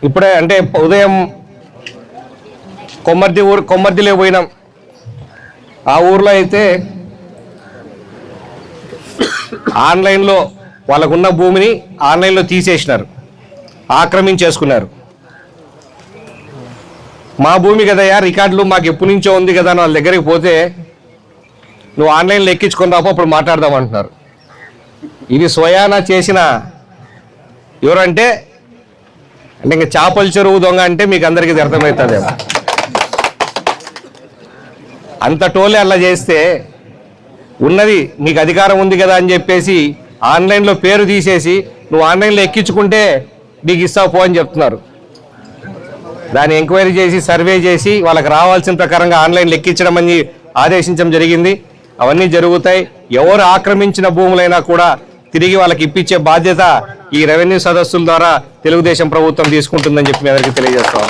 ఇప్పుడే అంటే ఉదయం కొమ్మర్దిలో పోయినాం. ఆ ఊర్లో అయితే ఆన్లైన్లో వాళ్ళకున్న భూమిని ఆన్లైన్లో తీసేసినారు, ఆక్రమించేసుకున్నారు. మా భూమి కదయ్యా, రికార్డులు మాకు ఎప్పటి నుంచో ఉంది కదా అని వాళ్ళ దగ్గరికి పోతే నువ్వు ఆన్లైన్లో ఎక్కించుకొని రాపో అప్పుడు మాట్లాడదాం అంటున్నారు. ఇది స్వయానా చేసిన ఎవరంటే అంటే ఇంకా చేపల చెరువు దొంగ అంటే మీకు అందరికీ అర్థమవుతుందేమో. అంత టోలే అలా చేస్తే ఉన్నది మీకు అధికారం ఉంది కదా అని చెప్పేసి ఆన్లైన్లో పేరు తీసేసి నువ్వు ఆన్లైన్లో ఎక్కించుకుంటే నీకు ఇస్తావు పో అని చెప్తున్నారు. దాన్ని ఎంక్వైరీ చేసి సర్వే చేసి వాళ్ళకి రావాల్సిన ప్రకారంగా ఆన్లైన్లో ఎక్కించడం అని ఆదేశించడం జరిగింది. అవన్నీ జరుగుతాయి. ఎవరు ఆక్రమించిన భూములైనా కూడా తిరిగి వాళ్ళకి ఇప్పించే బాధ్యత ఈ రెవెన్యూ సదస్సుల ద్వారా తెలుగుదేశం ప్రభుత్వం తీసుకుంటుందని చెప్పి మీ అందరికీ తెలియజేస్తాం.